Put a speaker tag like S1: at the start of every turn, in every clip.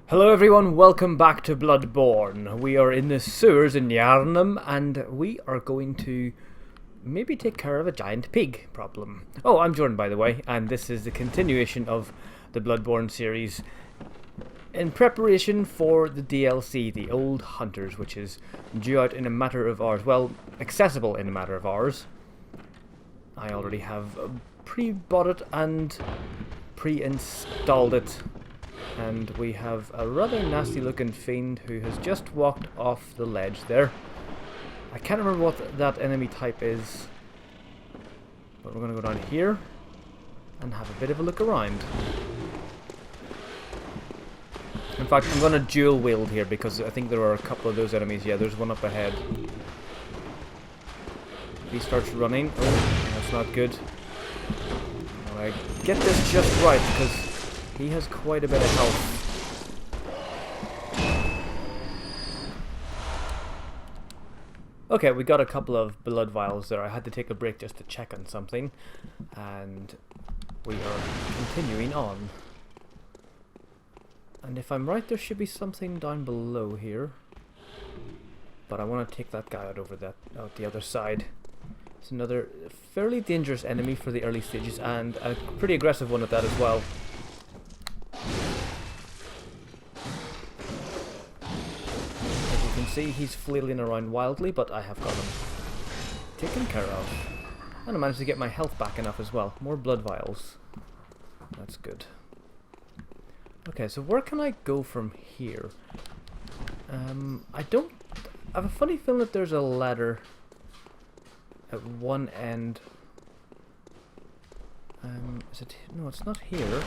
S1: Hello everyone, welcome back to Bloodborne. We are in the sewers in Yharnam and we are going to maybe take care of a giant pig problem. Oh, I'm Jordan by the way, and this is the continuation of the Bloodborne series in preparation for the DLC, the Old Hunters, which is due out in a matter of hours. Well, accessible in a matter of hours. I already have pre-bought it and pre-installed it. And we have a rather nasty looking fiend who has just walked off the ledge there. I can't remember what that enemy type is, but we're going to go down here and have a bit of a look around. In fact, I'm going to dual wield here because I think there are a couple of those enemies. Yeah, there's one up ahead. If he starts running, oh, that's not good. Alright, get this just right because he has quite a bit of health. Okay, we got a couple of blood vials there. I had to take a break just to check on something. And we are continuing on. And if I'm right, there should be something down below here. But I want to take that guy out the other side. It's another fairly dangerous enemy for the early stages, and a pretty aggressive one at that as well. See, he's flailing around wildly, but I have got him taken care of. And I managed to get my health back enough as well. More blood vials. That's good. Okay, so where can I go from here? I have a funny feeling that there's a ladder at one end. Is it? No, it's not here.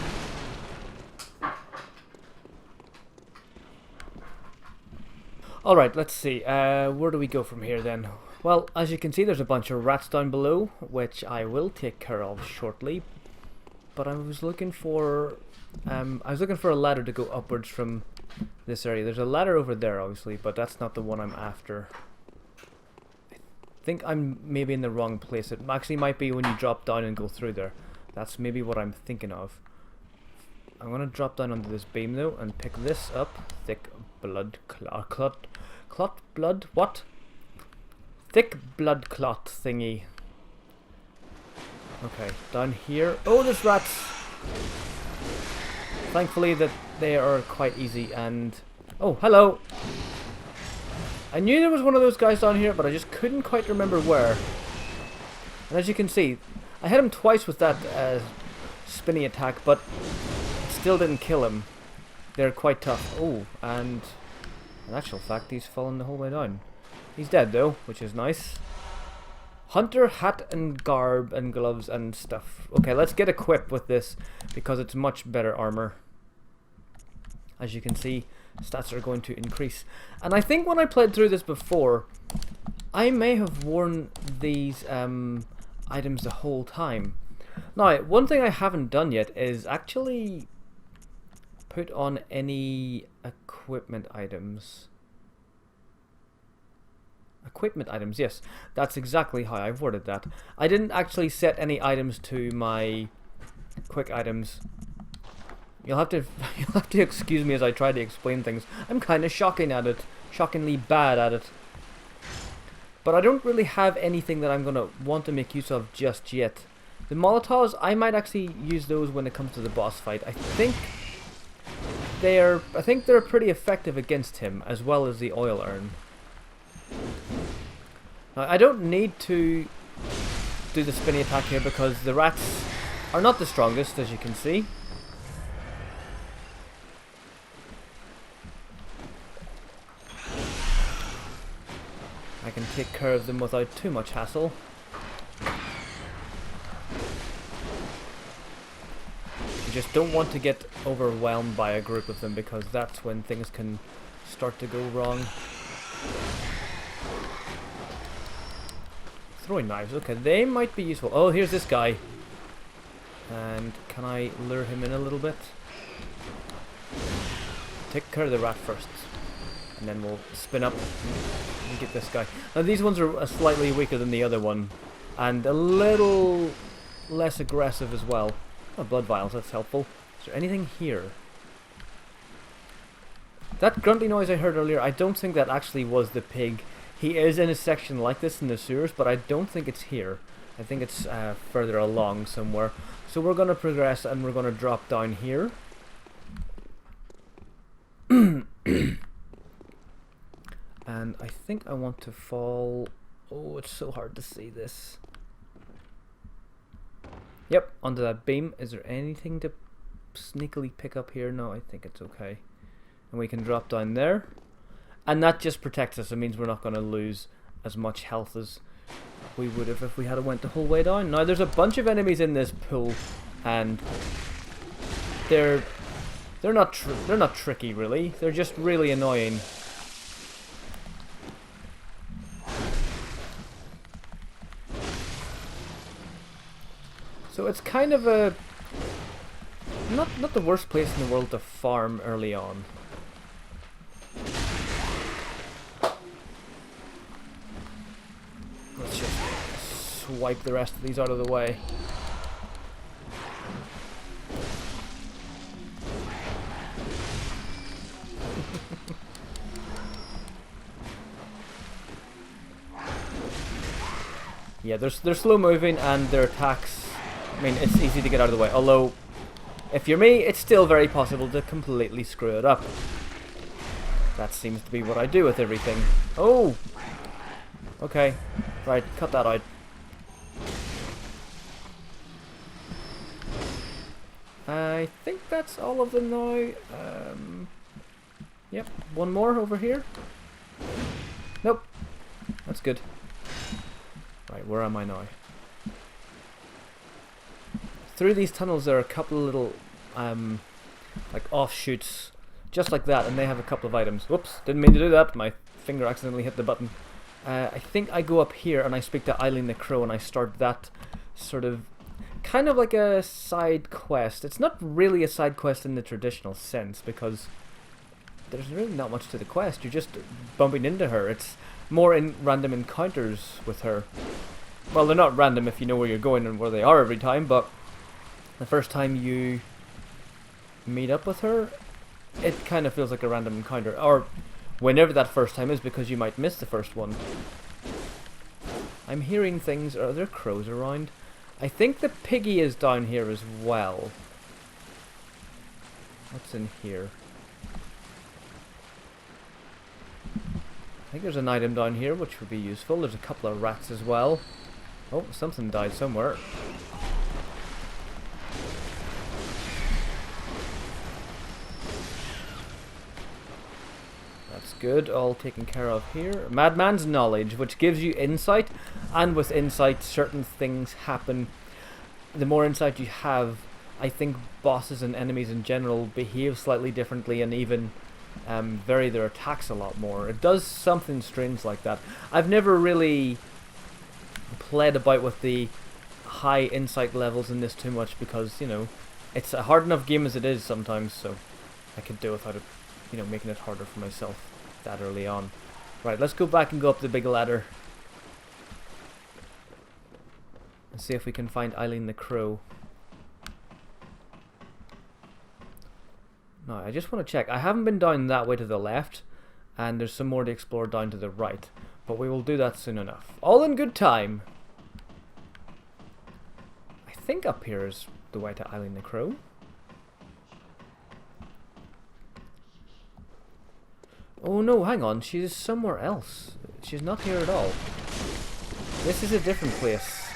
S1: Alright, let's see. Where do we go from here then? Well, as you can see, there's a bunch of rats down below, which I will take care of shortly. But I was looking for a ladder to go upwards from this area. There's a ladder over there, obviously, but that's not the one I'm after. I think I'm maybe in the wrong place. It actually might be when you drop down and go through there. That's maybe what I'm thinking of. I'm going to drop down onto this beam though and pick this up. Thick blood clot blood? What? Thick blood clot thingy. Okay, down here. Oh, there's rats! Thankfully that they are quite easy and... Oh, hello! I knew there was one of those guys down here, but I just couldn't quite remember where. And as you can see, I hit him twice with that spinny attack, but still didn't kill him. They're quite tough. Oh, and in actual fact, he's fallen the whole way down. He's dead though, which is nice. Hunter hat and garb and gloves and stuff. Okay, let's get equipped with this because it's much better armor. As you can see, stats are going to increase. And I think when I played through this before, I may have worn these items the whole time. Now, one thing I haven't done yet is actually put on any equipment items. Equipment items, yes. That's exactly how I've worded that. I didn't actually set any items to my quick items. You'll have to excuse me as I try to explain things. I'm kind of shockingly bad at it. But I don't really have anything that I'm going to want to make use of just yet. The Molotovs, I might actually use those when it comes to the boss fight. I think they're pretty effective against him, as well as the oil urn. Now, I don't need to do the spinny attack here because the rats are not the strongest, as you can see. I can take care of them without too much hassle. You just don't want to get overwhelmed by a group of them because that's when things can start to go wrong. Throwing knives, okay, they might be useful. Oh, here's this guy. And can I lure him in a little bit? Take care of the rat first. And then we'll spin up and get this guy. Now these ones are slightly weaker than the other one. And a little less aggressive as well. Oh, blood vials, that's helpful. Is there anything here? That grunty noise I heard earlier, I don't think that actually was the pig. He is in a section like this in the sewers, but I don't think it's here. I think it's further along somewhere. So we're going to progress and we're going to drop down here. And I think I want to fall... Oh, it's so hard to see this. Yep, onto that beam. Is there anything to sneakily pick up here? No, I think it's okay. And we can drop down there. And that just protects us. It means we're not going to lose as much health as we would have if we had went the whole way down. Now, there's a bunch of enemies in this pool, and they're not tricky really. They're just really annoying. So it's kind of a not the worst place in the world to farm early on. Let's just swipe the rest of these out of the way. Yeah, they're slow moving and their attacks, I mean, it's easy to get out of the way. Although, if you're me, it's still very possible to completely screw it up. That seems to be what I do with everything. Oh! Okay, right, cut that out. I think that's all of them now. Yep, one more over here. Nope, that's good. Right, where am I now? Through these tunnels there are a couple of little like offshoots just like that, and they have a couple of items. Whoops, didn't mean to do that. My finger accidentally hit the button. I think I go up here and I speak to Eileen the Crow and I start that sort of kind of like a side quest. It's not really a side quest in the traditional sense because there's really not much to the quest. You're just bumping into her. It's more in random encounters with her. Well, they're not random if you know where you're going and where they are every time, but the first time you meet up with her, it kind of feels like a random encounter. Or whenever that first time is, because you might miss the first one. I'm hearing things. Are there crows around? I think the piggy is down here as well. What's in here? I think there's an item down here which would be useful. There's a couple of rats as well. Oh, something died somewhere. That's good, all taken care of here. Madman's Knowledge, which gives you insight, and with insight certain things happen. The more insight you have, I think bosses and enemies in general behave slightly differently and even vary their attacks a lot more. It does something strange like that. I've never really played about with the high insight levels in this too much because, you know, it's a hard enough game as it is sometimes, so I could do without it, you know, making it harder for myself that early on. Right, let's go back and go up the big ladder and see if we can find Eileen the Crow. Now, I just want to check. I haven't been down that way to the left, and there's some more to explore down to the right, but we will do that soon enough. All in good time. I think up here is the way to Eileen the Crow. Oh no, hang on, she's somewhere else. She's not here at all. This is a different place.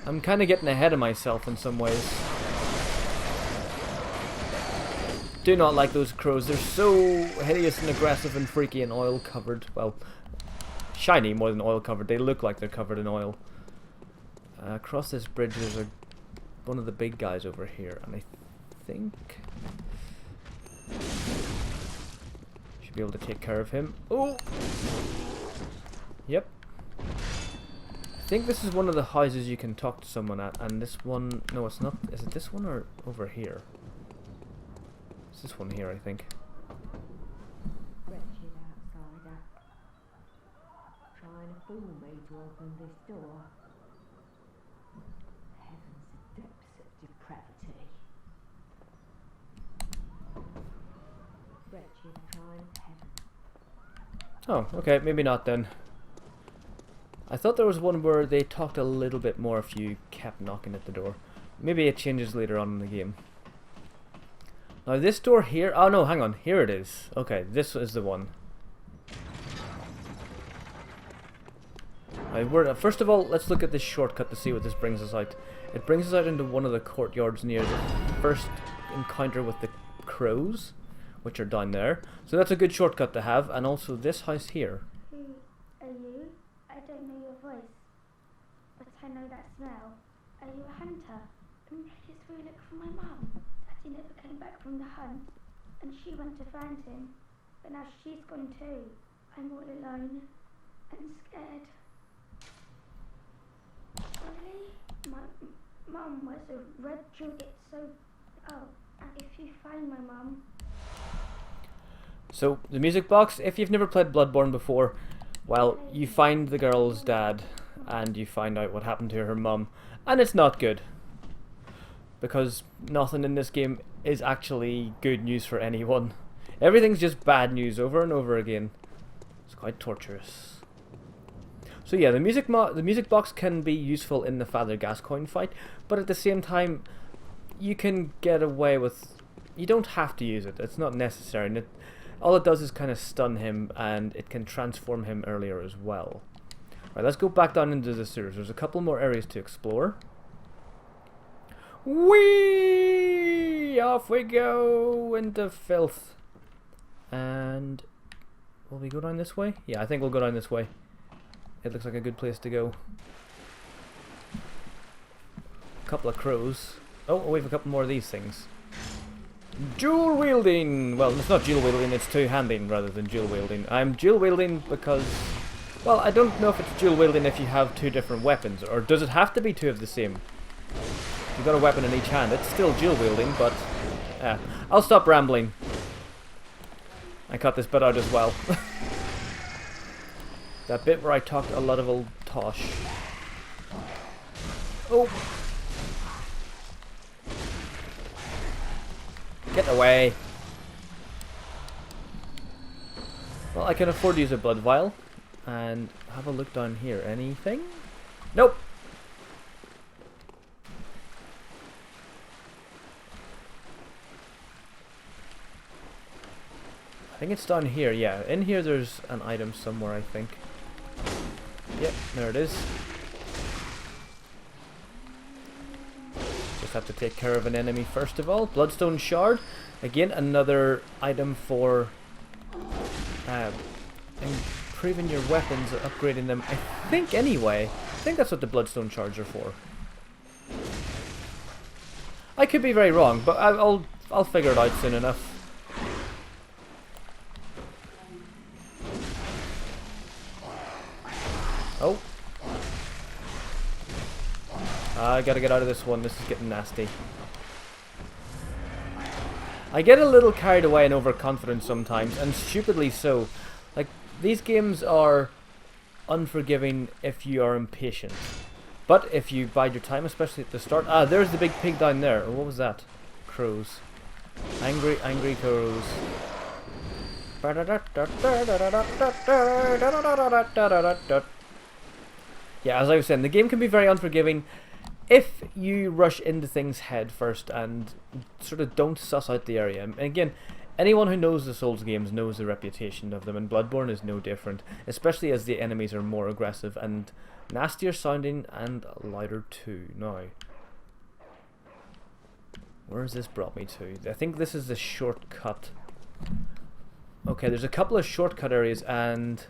S1: I'm kind of getting ahead of myself in some ways. Do not like those crows. They're so hideous and aggressive and freaky and oil covered. Well, shiny more than oil covered. They look like they're covered in oil. Across this bridge there's one of the big guys over here, and I think should be able to take care of him. Oh! Yep. I think this is one of the houses you can talk to someone at, and this one... No, it's not. Is it this one or over here? It's this one here, I think.
S2: Wretched outsider. Trying to fool me to open this door. Heavens, the depths of depravity. Wretched trying to
S1: Oh, okay, maybe not then. I thought there was one where they talked a little bit more if you kept knocking at the door. Maybe it changes later on in the game. Now this door here... Oh no, hang on. Here it is. Okay, this is the one. First of all, let's look at this shortcut to see what this brings us out. It brings us out into one of the courtyards near the first encounter with the crows, which are down there. So that's a good shortcut to have. And also this house here.
S3: Who are you? I don't know your voice, but I know that smell. Are you a hunter? Maybe it's where you look for my mum. Daddy never came back from the hunt, and she went to find him, but now she's gone too. I'm all alone and scared. Really? My mum was a red jewel. It's so... Oh, and if you find my mum...
S1: So, the music box, if you've never played Bloodborne before, well, you find the girl's dad, and you find out what happened to her mum, and it's not good. Because nothing in this game is actually good news for anyone. Everything's just bad news over and over again. It's quite torturous. So yeah, the music box can be useful in the Father Gascoigne fight, but at the same time, you can get away with... You don't have to use it. It's not necessary. And all it does is kind of stun him, and it can transform him earlier as well. Right, let's go back down into the sewers. There's a couple more areas to explore. Whee! Off we go into filth. And will we go down this way? Yeah, I think we'll go down this way. It looks like a good place to go. A couple of crows. Oh, we have a couple more of these things. Dual wielding! Well, it's not dual wielding, it's two-handing rather than dual wielding. I'm dual wielding because... Well, I don't know if it's dual wielding if you have two different weapons, or does it have to be two of the same? If you've got a weapon in each hand, it's still dual wielding, but... I'll stop rambling. I cut this bit out as well. That bit where I talked a lot of old tosh. Oh! Get away! Well, I can afford to use a blood vial. And have a look down here. Anything? Nope! I think it's down here, yeah. In here there's an item somewhere, I think. Yep, there it is. Just have to take care of an enemy first of all. Bloodstone shard. Again, another item for improving your weapons or upgrading them. I think anyway. I think that's what the bloodstone shards are for. I could be very wrong, but I'll figure it out soon enough. Oh. I gotta get out of this one. This is getting nasty. I get a little carried away and overconfident sometimes, and stupidly so. Like, these games are unforgiving if you are impatient. But if you bide your time, especially at the start... Ah, there's the big pig down there. Oh, what was that? Crows. Angry, angry crows. Yeah, as I was saying, the game can be very unforgiving if you rush into things head first and sort of don't suss out the area. And again, anyone who knows the Souls games knows the reputation of them, and Bloodborne is no different, especially as the enemies are more aggressive and nastier sounding and lighter too. Now, where has this brought me to? I think this is the shortcut. Okay, there's a couple of shortcut areas, and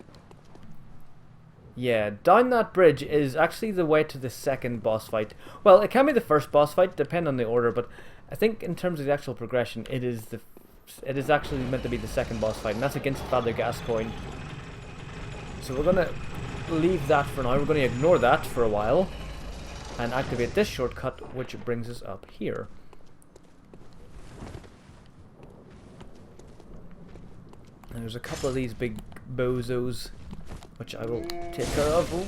S1: yeah, down that bridge is actually the way to the second boss fight. Well, it can be the first boss fight, depending on the order, but I think in terms of the actual progression, it is actually meant to be the second boss fight, and that's against Father Gascoigne. So we're gonna leave that for now. We're gonna ignore that for a while and activate this shortcut, which brings us up here. And there's a couple of these big bozos, which I will take care of. Ooh.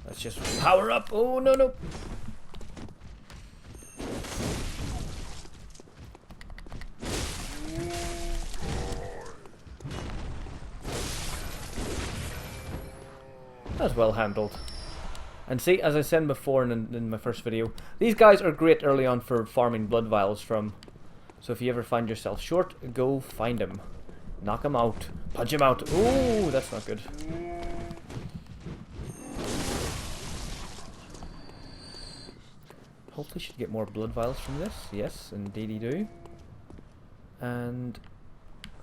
S1: Let's just power up. Oh, no, no. That's well handled. And see, as I said before in my first video, these guys are great early on for farming blood vials from. So if you ever find yourself short, go find him. Knock him out. Punch him out. Ooh, that's not good. Hopefully should get more blood vials from this. Yes, indeedy do. And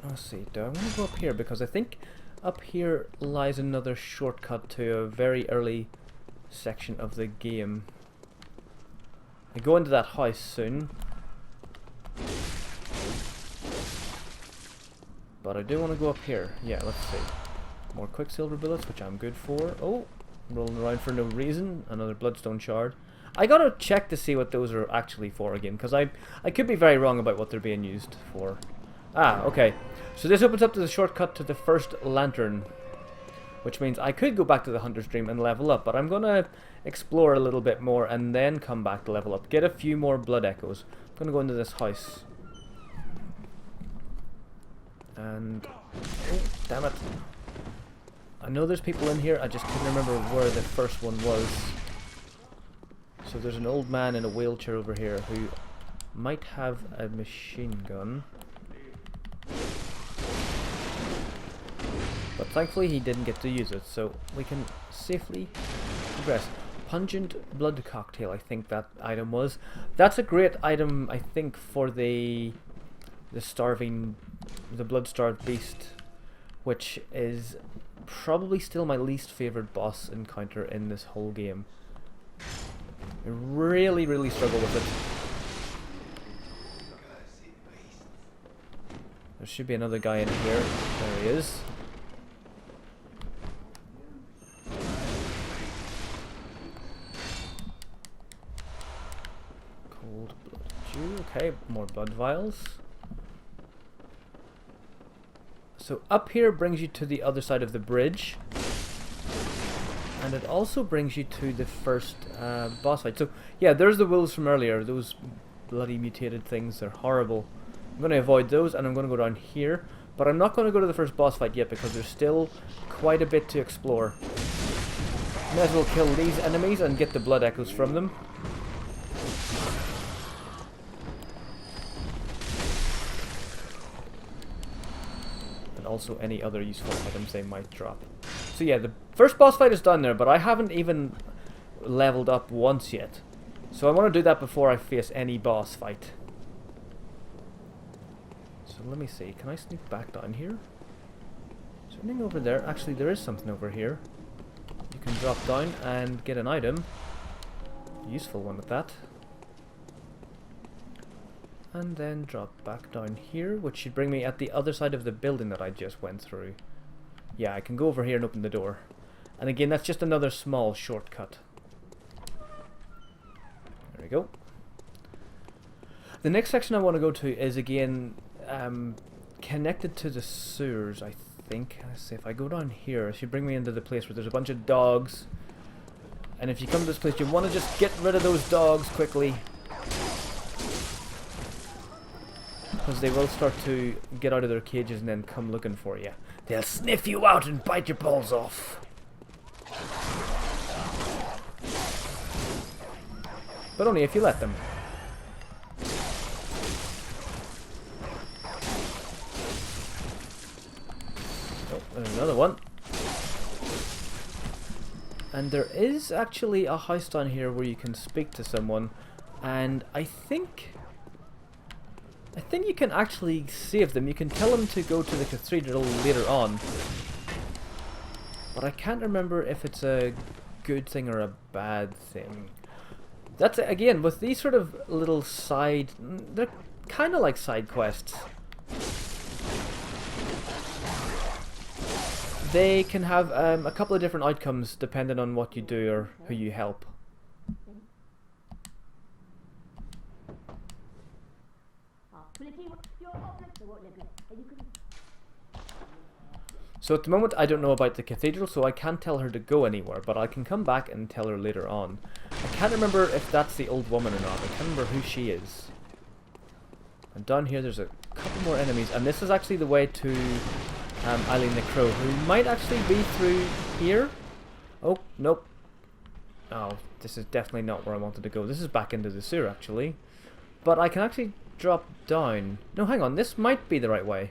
S1: let's see, do I want to go up here? Because I think up here lies another shortcut to a very early section of the game. I go into that house soon. But I do want to go up here. Yeah, let's see. More quicksilver bullets, which I'm good for. Oh, rolling around for no reason. Another bloodstone shard. I gotta check to see what those are actually for again, because I could be very wrong about what they're being used for. Ah, okay. So this opens up to the shortcut to the first lantern, which means I could go back to the Hunter's Dream and level up, but I'm gonna explore a little bit more and then come back to level up. Get a few more blood echoes. I'm gonna go into this house. And oh, damn it. I know there's people in here, I just couldn't remember where the first one was. So there's an old man in a wheelchair over here who might have a machine gun. But thankfully he didn't get to use it, so we can safely progress. Pungent blood cocktail, I think that item was. That's a great item, I think, for the blood-starved beast, which is probably still my least favorite boss encounter in this whole game. I really, really struggle with it. There should be another guy in here. There he is. Cold blood dew. Okay, more blood vials. So up here brings you to the other side of the bridge. And it also brings you to the first boss fight. So yeah, there's the wolves from earlier. Those bloody mutated things, they're horrible. I'm going to avoid those and I'm going to go down here. But I'm not going to go to the first boss fight yet because there's still quite a bit to explore. May as well kill these enemies and get the blood echoes from them. And also any other useful items they might drop. So yeah, the first boss fight is done there, but I haven't even leveled up once yet. So I want to do that before I face any boss fight. So let me see, can I sneak back down here? Is there anything over there? Actually, there is something over here. You can drop down and get an item. Useful one at that. And then drop back down here, which should bring me at the other side of the building that I just went through. Yeah, I can go over here and open the door. And again, that's just another small shortcut. There we go. The next section I want to go to is again connected to the sewers, I think. Let's see, if I go down here, it should bring me into the place where there's a bunch of dogs. And if you come to this place, you want to just get rid of those dogs quickly. Because they will start to get out of their cages and then come looking for you. They'll sniff you out and bite your balls off. But only if you let them. Oh, there's another one. And there is actually a house down here where you can speak to someone. And I think you can actually save them. You can tell them to go to the cathedral later on. But I can't remember if it's a good thing or a bad thing. That's it. Again, with these sort of little side... They're kind of like side quests. They can have a couple of different outcomes depending on what you do or who you help. So at the moment I don't know about the cathedral, so I can't tell her to go anywhere, but I can come back and tell her later on. I can't remember if that's the old woman or not. I can't remember who she is. And down here there's a couple more enemies, and this is actually the way to Eileen the Crow, who might actually be through here. Oh, nope. Oh, this is definitely not where I wanted to go. This is back into the sewer, actually. But I can actually drop down. No, hang on. This might be the right way.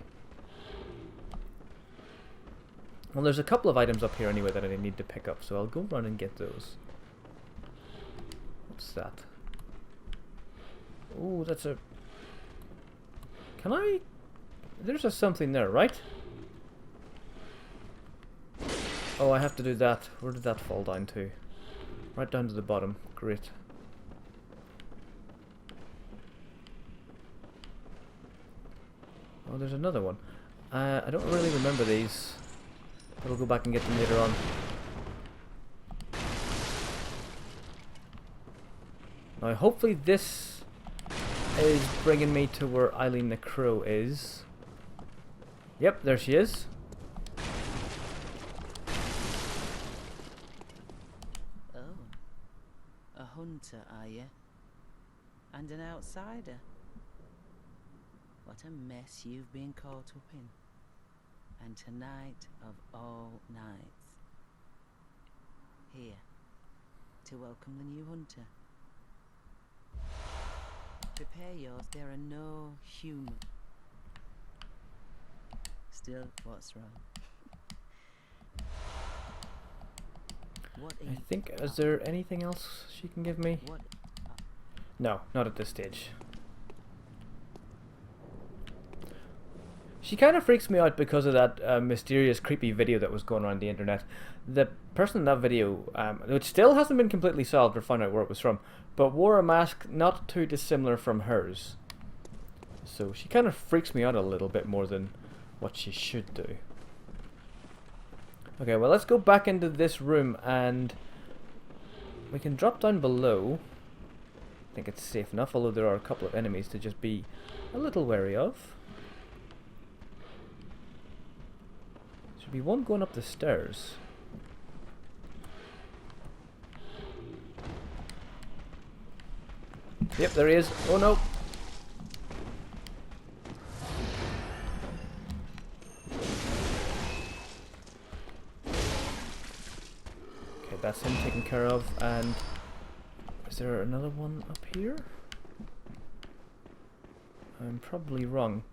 S1: Well, there's a couple of items up here anyway that I need to pick up, so I'll go run and get those. What's that? Oh, that's a... Can I... There's a something there, right? Oh, I have to do that. Where did that fall down to? Right down to the bottom. Great. Oh, there's another one. I don't really remember these. I'll go back and get them later on. Now, hopefully this is bringing me to where Eileen the Crow is. Yep, there she is.
S4: Oh, a hunter, are you? And an outsider? What a mess you've been caught up in. And tonight of all nights. Here, to welcome the new hunter. Prepare yours, there are no human. Still, what's wrong? What
S1: I think, is there anything else she can give me?
S4: What?
S1: No, not at this stage. She kind of freaks me out because of that mysterious, creepy video that was going around the internet. The person in that video, which still hasn't been completely solved or found out where it was from, but wore a mask not too dissimilar from hers. So she kind of freaks me out a little bit more than what she should do. Okay, well, let's go back into this room and we can drop down below. I think it's safe enough, although there are a couple of enemies to just be a little wary of. Should be one going up the stairs. Yep, there he is. Oh no! Okay, that's him taken care of. And is there another one up here? I'm probably wrong,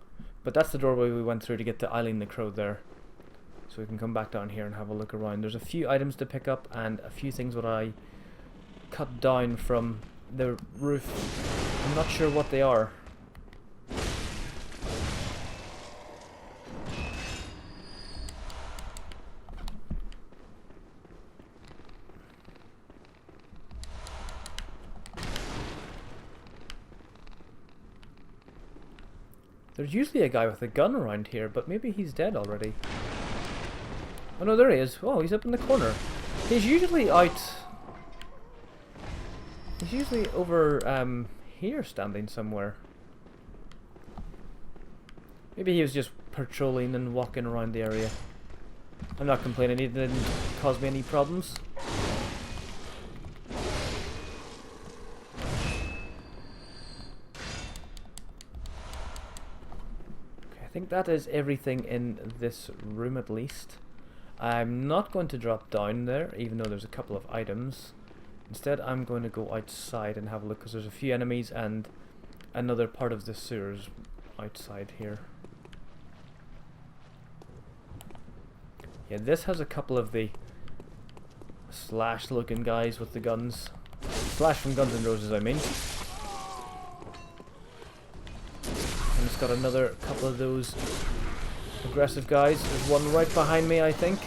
S1: but that's the doorway we went through to get to Eileen the Crow there. So we can come back down here and have a look around. There's a few items to pick up and a few things that I cut down from the roof. I'm not sure what they are. There's usually a guy with a gun around here, but maybe he's dead already. Oh no, there he is. Oh, he's up in the corner. He's usually out... He's usually over here standing somewhere. Maybe he was just patrolling and walking around the area. I'm not complaining, he didn't cause me any problems. Okay, I think that is everything in this room at least. I'm not going to drop down there, even though there's a couple of items. Instead, I'm going to go outside and have a look, because there's a few enemies and another part of the sewers outside here. Yeah, this has a couple of the Slash-looking guys with the guns. Slash from Guns N' Roses, I mean. And it's got another couple of those aggressive guys. There's one right behind me, I think.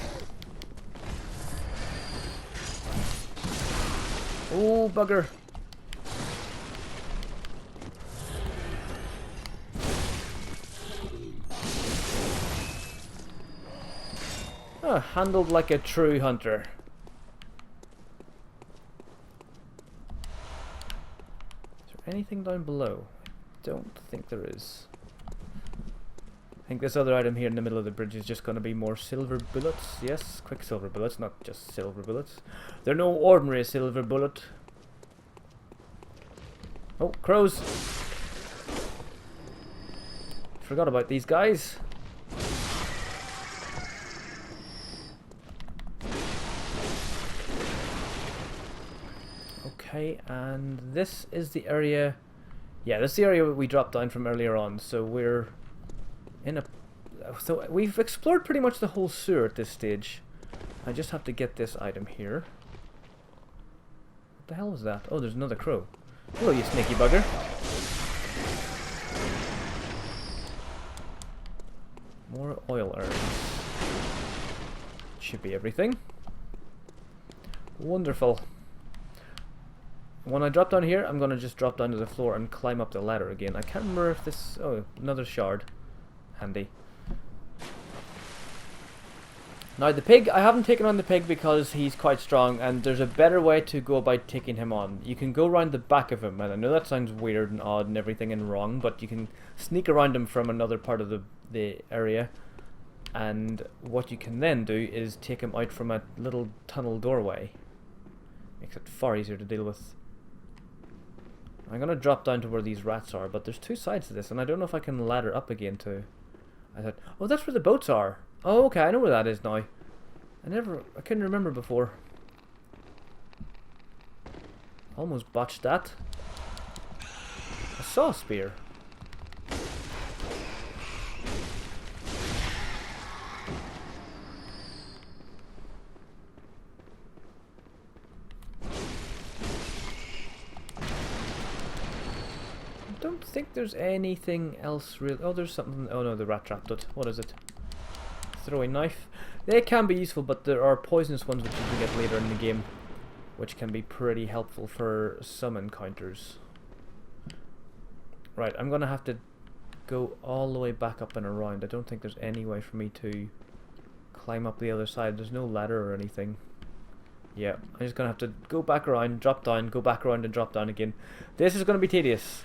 S1: Oh, bugger. Ah, handled like a true hunter. Is there anything down below? I don't think there is. I think this other item here in the middle of the bridge is just going to be more silver bullets. Yes, quicksilver bullets, not just silver bullets. They're no ordinary silver bullet. Oh, crows! Forgot about these guys. Okay, and this is the area... Yeah, this is the area we dropped down from earlier on, so we're in a... So we've explored pretty much the whole sewer at this stage. I just have to get this item here. What the hell is that? Oh, there's another crow. Hello, you sneaky bugger. More oil urns. Should be everything. Wonderful. When I drop down here, I'm going to just drop down to the floor and climb up the ladder again. I can't remember if this... Oh, another shard. Handy. Now the pig, I haven't taken on the pig because he's quite strong, and there's a better way to go about taking him on. You can go around the back of him, and I know that sounds weird and odd and everything and wrong, but you can sneak around him from another part of the area, and what you can then do is take him out from a little tunnel doorway. Makes it far easier to deal with. I'm going to drop down to where these rats are, but there's two sides to this, and I don't know if I can ladder up again to... I thought, oh, that's where the boats are. Oh, okay, I know where that is now. I couldn't remember before. Almost botched that. A saw spear. I don't think there's anything else real. Oh, there's something. Oh no, the rat trapped it. What is it? Throwing knife. They can be useful, but there are poisonous ones which you can get later in the game, which can be pretty helpful for some encounters. Right, I'm gonna have to go all the way back up and around. I don't think there's any way for me to climb up the other side. There's no ladder or anything. Yeah, I'm just gonna have to go back around, drop down, go back around and drop down again. This is gonna be tedious.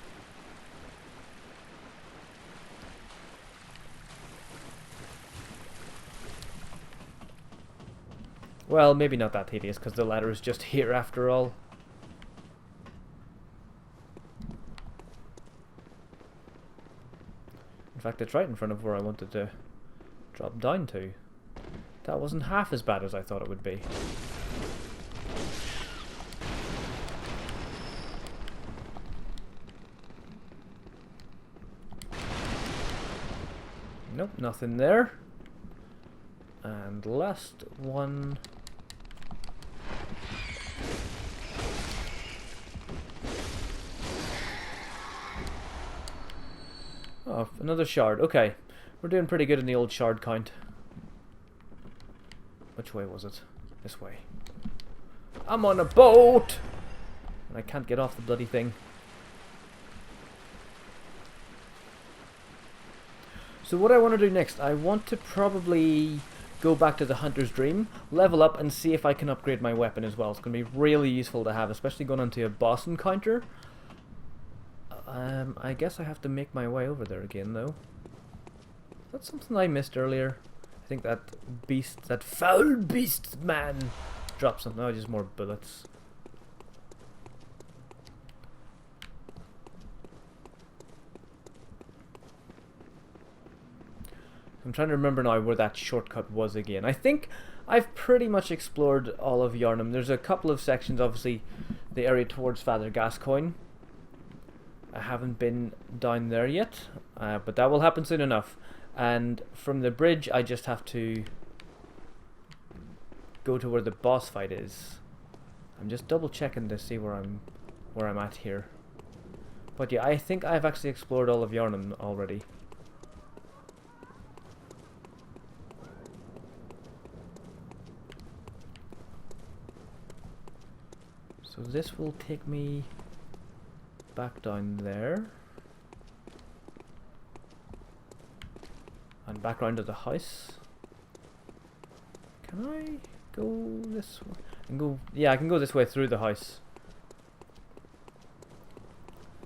S1: Well, maybe not that tedious, because the ladder is just here after all. In fact, it's right in front of where I wanted to drop down to. That wasn't half as bad as I thought it would be. Nope, nothing there. And last one... Oh, another shard. Okay. We're doing pretty good in the old shard count. Which way was it? This way. I'm on a boat! And I can't get off the bloody thing. So what I want to do next, I want to probably go back to the Hunter's Dream, level up and see if I can upgrade my weapon as well. It's going to be really useful to have, especially going into a boss encounter. I guess I have to make my way over there again, though. That's something I missed earlier. I think that beast, that foul beast man, dropped something. Oh, just more bullets. I'm trying to remember now where that shortcut was again. I think I've pretty much explored all of Yharnam. There's a couple of sections, obviously, the area towards Father Gascoigne. I haven't been down there yet, but that will happen soon enough. And from the bridge, I just have to go to where the boss fight is. I'm just double checking to see where I'm at here. But yeah, I think I've actually explored all of Yharnam already. So this will take me back down there. And back round to the house. Can I go this way? I can go this way through the house.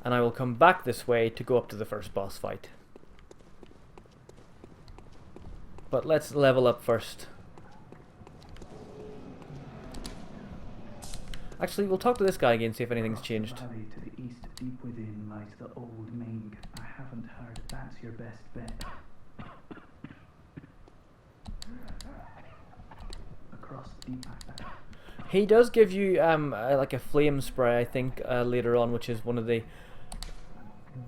S1: And I will come back this way to go up to the first boss fight. But let's level up first. Actually, we'll talk to this guy again, see if anything's changed.
S5: Valley to the east, deep within, lies the old Ming. I haven't heard that's your best bet. Across the deep path.
S1: He does give you like a flame spray, I think, later on, which is one of the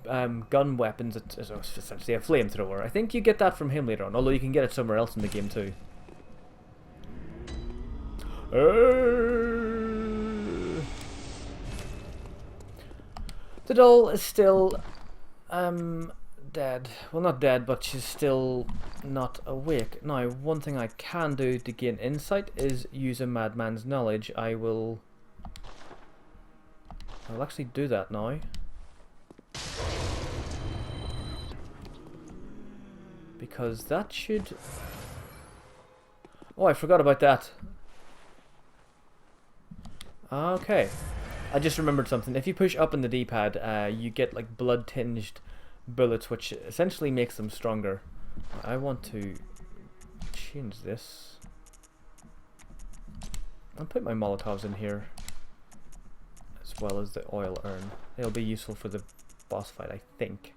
S1: gun weapons. It's essentially a flamethrower. I think you get that from him later on, although you can get it somewhere else in the game too. The doll is still dead. Well, not dead, but she's still not awake. Now, one thing I can do to gain insight is use a madman's knowledge. I'll actually do that now. Because that should... Oh, I forgot about that. Okay. I just remembered something. If you push up on the D-pad, you get like blood-tinged bullets, which essentially makes them stronger. I want to change this. I'll put my Molotovs in here, as well as the oil urn. They'll be useful for the boss fight, I think.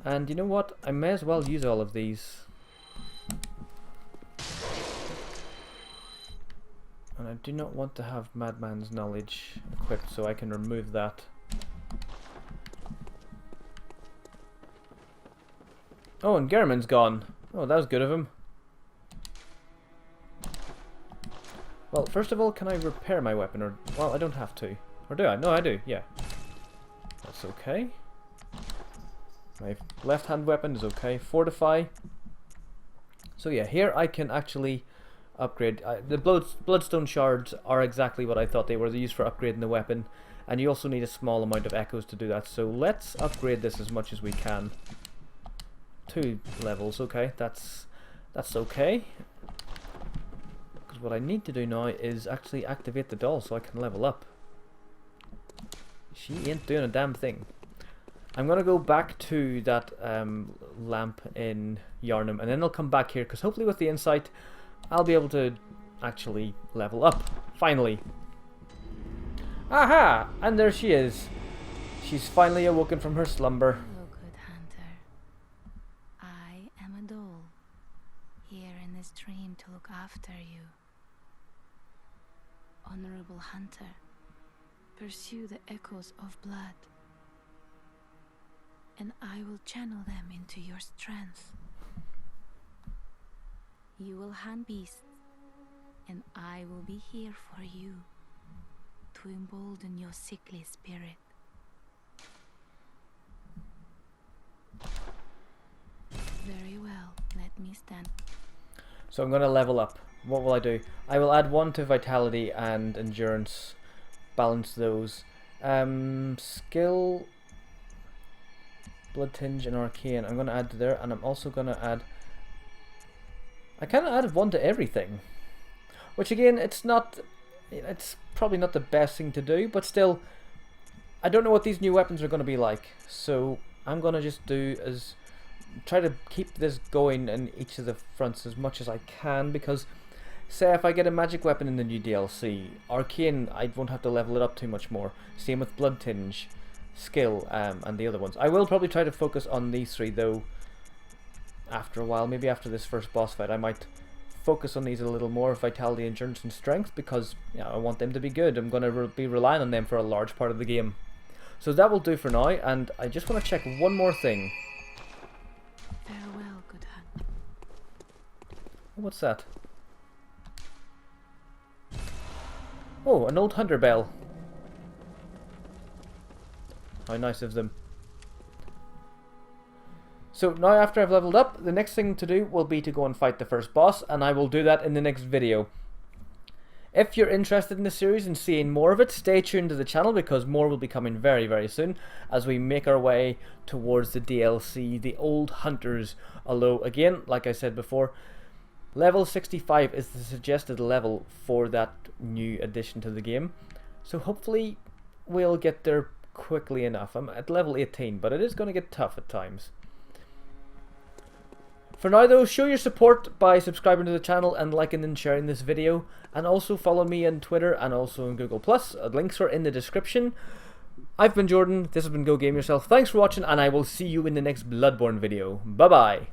S1: And you know what? I may as well use all of these. And I do not want to have Madman's Knowledge equipped, so I can remove that. Oh, and Gehrman's gone. Oh, that was good of him. Well, first of all, can I repair my weapon? Or, well, I don't have to. Or do I? No, I do, yeah. That's okay. My left-hand weapon is okay. Fortify. So yeah, here I can actually upgrade. The bloodstone shards are exactly what I thought they were. They're used for upgrading the weapon. And you also need a small amount of echoes to do that. So let's upgrade this as much as we can. 2 levels, okay. That's okay. Because what I need to do now is actually activate the doll so I can level up. She ain't doing a damn thing. I'm going to go back to that lamp in Yharnam, and then I'll come back here, because hopefully with the insight I'll be able to actually level up. Finally. Aha! And there she is. She's finally awoken from her slumber.
S6: Hello, good hunter. I am a doll, here in this dream to look after you. Honorable hunter, pursue the echoes of blood, and I will channel them into your strength. You will hunt beasts, and I will be here for you to embolden your sickly spirit. Very well, let me stand.
S1: So I'm going to level up. What will I do? I will add 1 to vitality and endurance. Balance those. Skill, blood tinge and arcane. I'm going to add to there, and I'm also going to add... I kind of added 1 to everything. Which again, it's probably not the best thing to do, but still, I don't know what these new weapons are going to be like. So I'm going to just try to keep this going in each of the fronts as much as I can, because say if I get a magic weapon in the new DLC, arcane, I won't have to level it up too much more. Same with blood tinge, skill, and the other ones. I will probably try to focus on these 3 though after a while. Maybe after this first boss fight I might focus on these a little more, vitality, endurance and strength, because I want them to be good. I'm going to be relying on them for a large part of the game. So that will do for now, and I just want to check one more thing.
S6: Farewell, good hunter.
S1: What's that? Oh, an old hunter bell. How nice of them. So now after I've leveled up, the next thing to do will be to go and fight the first boss, and I will do that in the next video. If you're interested in the series and seeing more of it, stay tuned to the channel, because more will be coming very, very soon as we make our way towards the DLC, the Old Hunters. Although, again, like I said before, level 65 is the suggested level for that new addition to the game. So hopefully we'll get there quickly enough. I'm at level 18, but it is going to get tough at times. For now though, show your support by subscribing to the channel and liking and sharing this video, and also follow me on Twitter and also on Google+. Links are in the description. I've been Jordan, this has been Go Game Yourself. Thanks for watching, and I will see you in the next Bloodborne video. Bye bye!